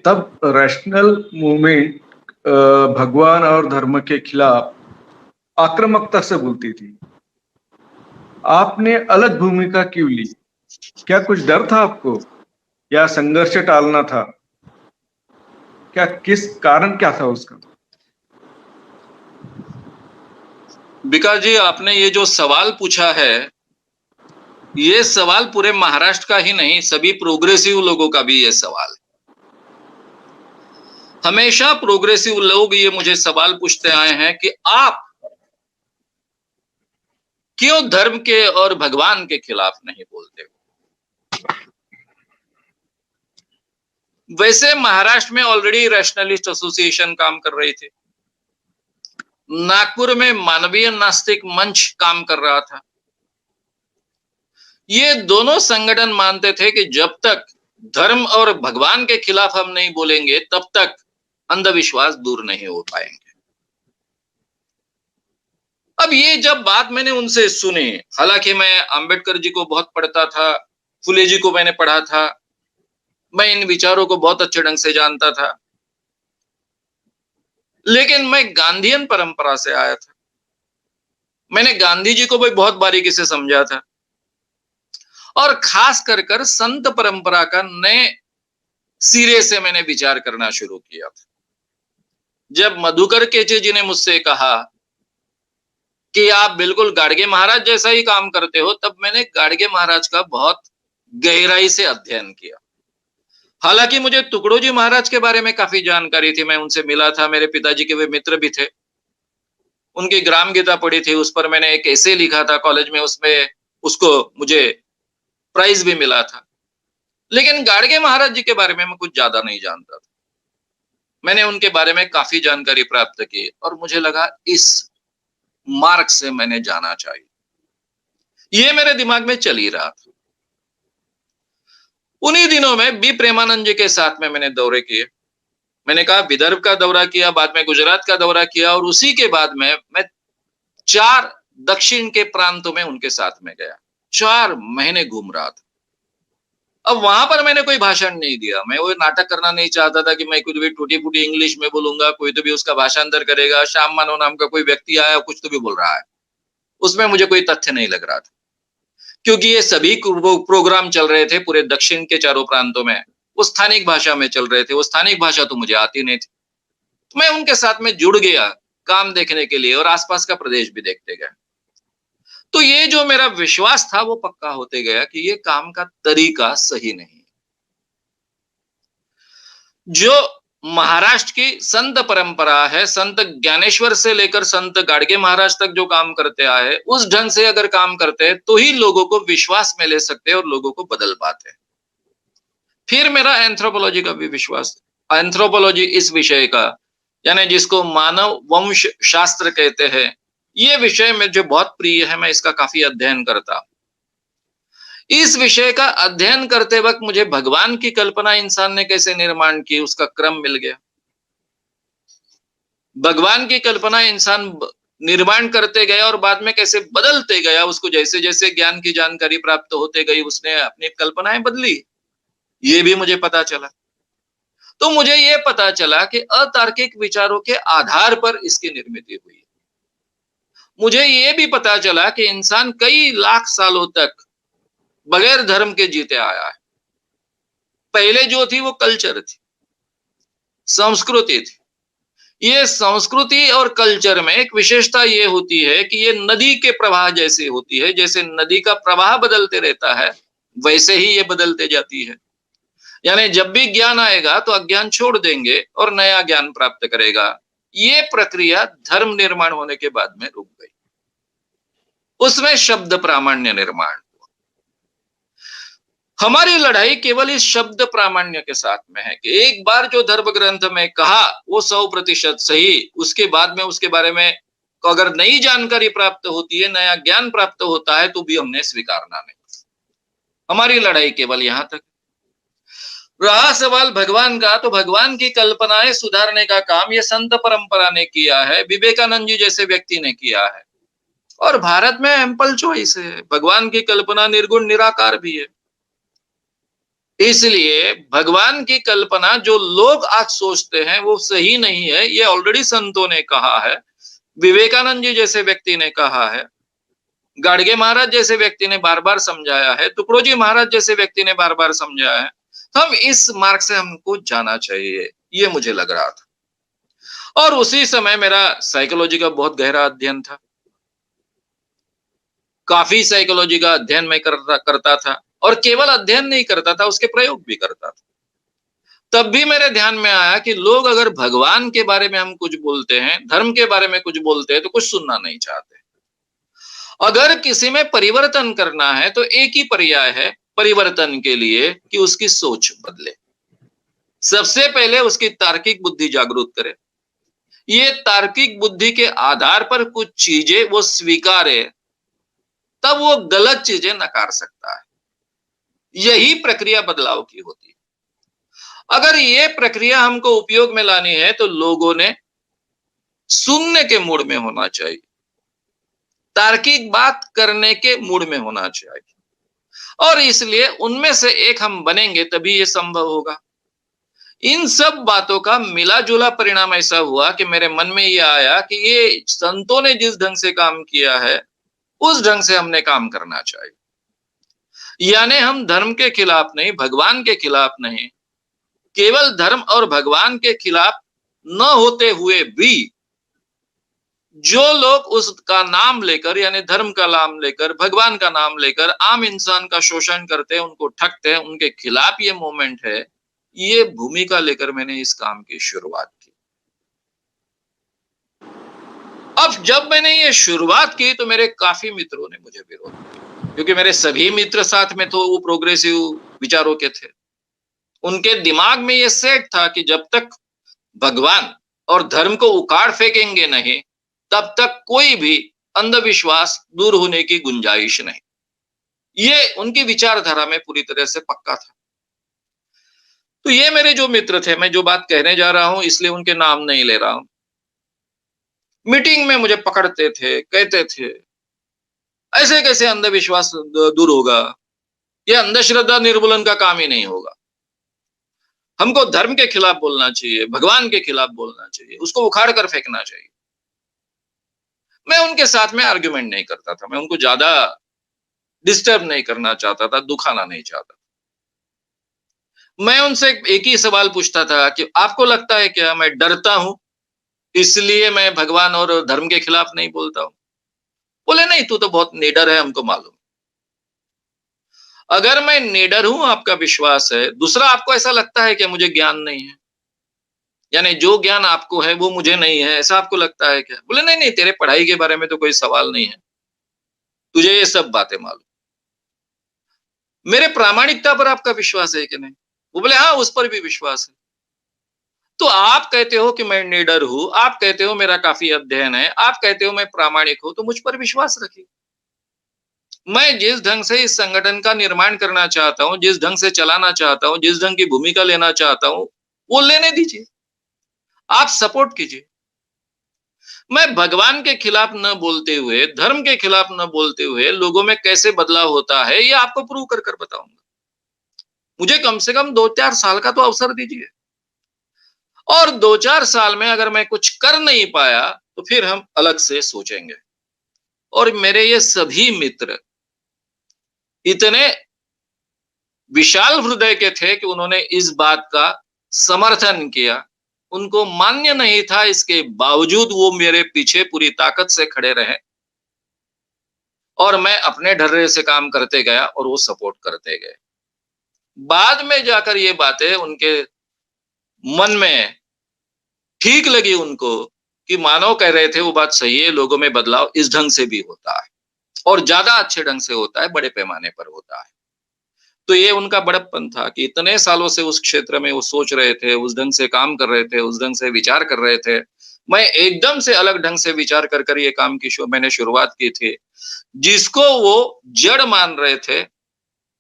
तब rational movement भगवान और धर्म के खिलाफ आक्रामकता से बोलती थी। आपने अलग भूमिका क्यों ली? क्या कुछ डर था आपको या संघर्ष टालना था? क्या किस कारण क्या था उसका? विकास जी, आपने ये जो सवाल पूछा है, ये सवाल पूरे महाराष्ट्र का ही नहीं, सभी प्रोग्रेसिव लोगों का भी ये सवाल है। हमेशा प्रोग्रेसिव लोग ये मुझे सवाल पूछते आए हैं कि आप क्यों धर्म के और भगवान के खिलाफ नहीं बोलते? वैसे महाराष्ट्र में ऑलरेडी रैशनलिस्ट एसोसिएशन काम कर रही थी। नागपुर में मानवीय नास्तिक मंच काम कर रहा था। ये दोनों संगठन मानते थे कि जब तक धर्म और भगवान के खिलाफ हम नहीं बोलेंगे, तब तक अंधविश्वास दूर नहीं हो पाएंगे। अब ये जब बात मैंने उनसे सुनी, हालांकि मैं अंबेडकर जी को बहुत पढ़ता था, फुले जी को मैंने पढ़ा था, मैं इन विचारों को बहुत अच्छे ढंग से जानता था, लेकिन मैं गांधीयन परंपरा से आया था। मैंने गांधी जी को भी बहुत बारीकी से समझा था और खास कर संत परंपरा का नए सिरे से मैंने विचार करना शुरू किया था। जब मधुकर केचे जी ने मुझसे कहा कि आप बिल्कुल गाडगे महाराज जैसा ही काम करते हो, तब मैंने गाडगे महाराज का बहुत गहराई से अध्ययन किया। हालांकि मुझे तुकडोजी महाराज के बारे में काफी जानकारी थी, मैं उनसे मिला था, मेरे पिताजी के वे मित्र भी थे। उनकी ग्राम गीता पढ़ी थी, उस पर मैंने एक एसे लिखा था कॉलेज में, उसमें उसको मुझे प्राइज भी मिला था। लेकिन गाडगे महाराज जी के बारे में मैं कुछ ज्यादा नहीं जानता था। मैंने उनके बारे में काफी जानकारी प्राप्त की और मुझे लगा इस मार्ग से मैंने जाना चाहिए। ये मेरे दिमाग में चल ही रहा था। उन्हीं दिनों में बी प्रेमानंद जी के साथ में मैंने दौरे किए। मैंने कहा विदर्भ का दौरा किया, बाद में गुजरात का दौरा किया और उसी के बाद में मैं 4 दक्षिण के प्रांतों में उनके साथ में गया। 4 महीने घूम रहा था। अब वहां पर मैंने कोई भाषण नहीं दिया। मैं वो नाटक करना नहीं चाहता था कि मैं कुछ भी टूटी-फूटी इंग्लिश में बोलूंगा, कोई तो भी उसका भाषांतर करेगा। श्याम मानव नाम का कोई व्यक्ति आया, कुछ तो भी बोल रहा है। उसमें मुझे कोई तथ्य नहीं लग रहा था, क्योंकि ये सभी प्रोग्राम चल रहे थे पूरे दक्षिण के चारों प्रांतों में। वो स्थानिक भाषा में चल रहे थे। वो स्थानिक भाषा तो मुझे आती नहीं थी। तो मैं उनके साथ में जुड़ गया काम देखने के लिए और आसपास का प्रदेश भी देखते गए। तो ये जो मेरा विश्वास था वो पक्का होते गया कि ये काम का तरीका सही नहीं। जो महाराष्ट्र की संत परंपरा है, संत ज्ञानेश्वर से लेकर संत गाडगे महाराज तक जो काम करते आए, उस ढंग से अगर काम करते हैं तो ही लोगों को विश्वास में ले सकते हैं और लोगों को बदल पाते हैं। फिर मेरा एंथ्रोपोलॉजी का भी विश्वास। एंथ्रोपोलॉजी इस विषय का, यानी जिसको मानव वंश शास्त्र कहते हैं, ये विषय मुझे बहुत प्रिय है। मैं इसका काफी अध्ययन करता हूं। इस विषय का अध्ययन करते वक्त मुझे भगवान की कल्पना इंसान ने कैसे निर्माण की उसका क्रम मिल गया। भगवान की कल्पना इंसान निर्माण करते गया और बाद में कैसे बदलते गया, उसको जैसे जैसे ज्ञान की जानकारी प्राप्त होते गई उसने अपनी कल्पनाएं बदली, ये भी मुझे पता चला। तो मुझे ये पता चला कि अतार्किक विचारों के आधार पर इसकी निर्मित हुई। मुझे ये भी पता चला कि इंसान कई लाख सालों तक बगैर धर्म के जीते आया है। पहले जो थी वो कल्चर थी, संस्कृति थी। ये संस्कृति और कल्चर में एक विशेषता ये होती है कि ये नदी के प्रवाह जैसी होती है। जैसे नदी का प्रवाह बदलते रहता है, वैसे ही ये बदलते जाती है। यानी जब भी ज्ञान आएगा तो अज्ञान छोड़ देंगे और नया ज्ञान प्राप्त करेगा। ये प्रक्रिया धर्म निर्माण होने के बाद में रुक गई। उसमें शब्द प्रामाण्य निर्माण। हमारी लड़ाई केवल इस शब्द प्रामाण्य के साथ में है कि एक बार जो धर्म ग्रंथ में कहा वो 100% सही, उसके बाद में उसके बारे में अगर नई जानकारी प्राप्त होती है, नया ज्ञान प्राप्त होता है, तो भी हमने स्वीकारना नहीं। हमारी लड़ाई केवल यहां तक। रहा सवाल भगवान का, तो भगवान की कल्पनाएं सुधारने का काम ये संत परंपरा ने किया है, विवेकानंद जी जैसे व्यक्ति ने किया है। और भारत में एम्पल चॉइस है। भगवान की कल्पना निर्गुण निराकार भी है। इसलिए भगवान की कल्पना जो लोग आज सोचते हैं वो सही नहीं है, ये ऑलरेडी संतों ने कहा है, विवेकानंद जी जैसे व्यक्ति ने कहा है, गाडगे महाराज जैसे व्यक्ति ने बार-बार समझाया है, टुकड़ोजी महाराज जैसे व्यक्ति ने बार-बार समझाया है। तो हम इस मार्ग से हमको जाना चाहिए, ये मुझे लग रहा था। और उसी समय मेरा साइकोलॉजी का बहुत गहरा अध्ययन था। काफ़ी साइकोलॉजी का अध्ययन मैं करता था और केवल अध्ययन नहीं करता था, उसके प्रयोग भी करता था। तब भी मेरे ध्यान में आया कि लोग अगर भगवान के बारे में हम कुछ बोलते हैं, धर्म के बारे में कुछ बोलते हैं, तो कुछ सुनना नहीं चाहते। अगर किसी में परिवर्तन करना है, तो एक ही पर्याय है परिवर्तन के लिए कि उसकी सोच बदले। सबसे पहले उसकी तार्किक बुद्धि जागरूक करें। ये तार्किक बुद्धि के आधार पर कुछ चीजें वो स्वीकारे, तब वो गलत चीजें नकार सकता है। यही प्रक्रिया बदलाव की होती है। अगर ये प्रक्रिया हमको उपयोग में लानी है, तो लोगों ने सुनने के मूड में होना चाहिए, तार्किक बात करने के मूड में होना चाहिए, और इसलिए उनमें से एक हम बनेंगे तभी ये संभव होगा। इन सब बातों का मिला-जुला परिणाम ऐसा हुआ कि मेरे मन में ये आया कि ये संतों ने जिस ढंग से काम किया है, उस ढंग से हमने काम करना चाहिए। यानी हम धर्म के खिलाफ नहीं, भगवान के खिलाफ नहीं, केवल धर्म और भगवान के खिलाफ न होते हुए भी जो लोग उसका नाम लेकर, यानी धर्म का नाम लेकर, भगवान का नाम लेकर आम इंसान का शोषण करते हैं, उनको ठगते हैं, उनके खिलाफ ये मूवमेंट है, ये भूमिका लेकर मैंने इस काम की शुरुआत की। अब जब मैंने ये शुरुआत की तो मेरे काफ़ी मित्रों ने मुझे विरोध किया, क्योंकि मेरे सभी मित्र साथ में तो वो प्रोग्रेसिव विचारों के थे। उनके दिमाग में ये सेट था कि जब तक भगवान और धर्म को उखाड़ फेंकेंगे नहीं, तब तक कोई भी अंधविश्वास दूर होने की गुंजाइश नहीं। ये उनकी विचारधारा में पूरी तरह से पक्का था। तो ये मेरे जो मित्र थे, मैं जो बात कहने जा रहा हूँ इसलिए उनके नाम नहीं ले रहा हूँ। मीटिंग में मुझे पकड़ते थे, कहते थे, ऐसे कैसे अंधविश्वास दूर होगा? ये अंधश्रद्धा निर्मूलन का काम ही नहीं होगा। हमको धर्म के खिलाफ बोलना चाहिए, भगवान के खिलाफ बोलना चाहिए, उसको उखाड़ कर फेंकना चाहिए। मैं उनके साथ में आर्गुमेंट नहीं करता था, मैं उनको ज्यादा डिस्टर्ब नहीं करना चाहता था, दुखाना नहीं चाहता। मैं उनसे एक ही सवाल पूछता था कि आपको लगता है क्या मैं डरता हूं, इसलिए मैं भगवान और धर्म के खिलाफ नहीं बोलता हूं? बोले नहीं, तू तो बहुत निडर है, हमको मालूम। अगर मैं निडर हूं, आपका विश्वास है, दूसरा आपको ऐसा लगता है कि मुझे ज्ञान नहीं है, यानी जो ज्ञान आपको है वो मुझे नहीं है, ऐसा आपको लगता है क्या? बोले नहीं नहीं, तेरे पढ़ाई के बारे में तो कोई सवाल नहीं है, तुझे ये सब बातें मालूम। मेरे प्रामाणिकता पर आपका विश्वास है कि नहीं? वो बोले हाँ, उस पर भी विश्वास है। तो आप कहते हो कि मैं निडर हूं, आप कहते हो मेरा काफी अध्ययन है, आप कहते हो मैं प्रामाणिक हूं, तो मुझ पर विश्वास रखिए। मैं जिस ढंग से इस संगठन का निर्माण करना चाहता हूं, जिस ढंग से चलाना चाहता हूं, जिस ढंग की भूमिका लेना चाहता हूं, वो लेने दीजिए, आप सपोर्ट कीजिए। मैं भगवान के खिलाफ न बोलते हुए, धर्म के खिलाफ न बोलते हुए लोगों में कैसे बदलाव होता है, ये आपको प्रूव कर कर बताऊंगा। मुझे कम से कम 2-4 साल का तो अवसर दीजिए, और 2-4 साल में अगर मैं कुछ कर नहीं पाया तो फिर हम अलग से सोचेंगे। और मेरे ये सभी मित्र इतने विशाल हृदय के थे कि उन्होंने इस बात का समर्थन किया। उनको मान्य नहीं था, इसके बावजूद वो मेरे पीछे पूरी ताकत से खड़े रहे, और मैं अपने ढर्रे से काम करते गया और वो सपोर्ट करते गए। बाद में जाकर ये बातें उनके मन में ठीक लगी उनको, कि मानव कह रहे थे वो बात सही है, लोगों में बदलाव इस ढंग से भी होता है और ज्यादा अच्छे ढंग से होता है, बड़े पैमाने पर होता है। तो ये उनका बड़प्पन था कि इतने सालों से उस क्षेत्र में वो सोच रहे थे, उस ढंग से काम कर रहे थे, उस ढंग से विचार कर रहे थे। मैं एकदम से अलग ढंग से विचार कर कर ये काम की मैंने शुरुआत की थी, जिसको वो जड़ मान रहे थे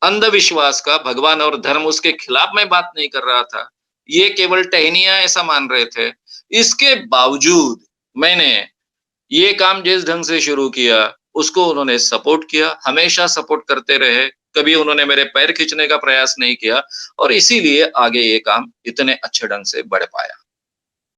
अंधविश्वास का, भगवान और धर्म, उसके खिलाफ मैं बात नहीं कर रहा था, ये केवल टहनियां ऐसा मान रहे थे। इसके बावजूद मैंने ये काम जिस ढंग से शुरू किया, उसको उन्होंने सपोर्ट किया, हमेशा सपोर्ट करते रहे। कभी उन्होंने मेरे पैर खींचने का प्रयास नहीं किया और इसीलिए आगे ये काम इतने अच्छे ढंग से बढ़ पाया।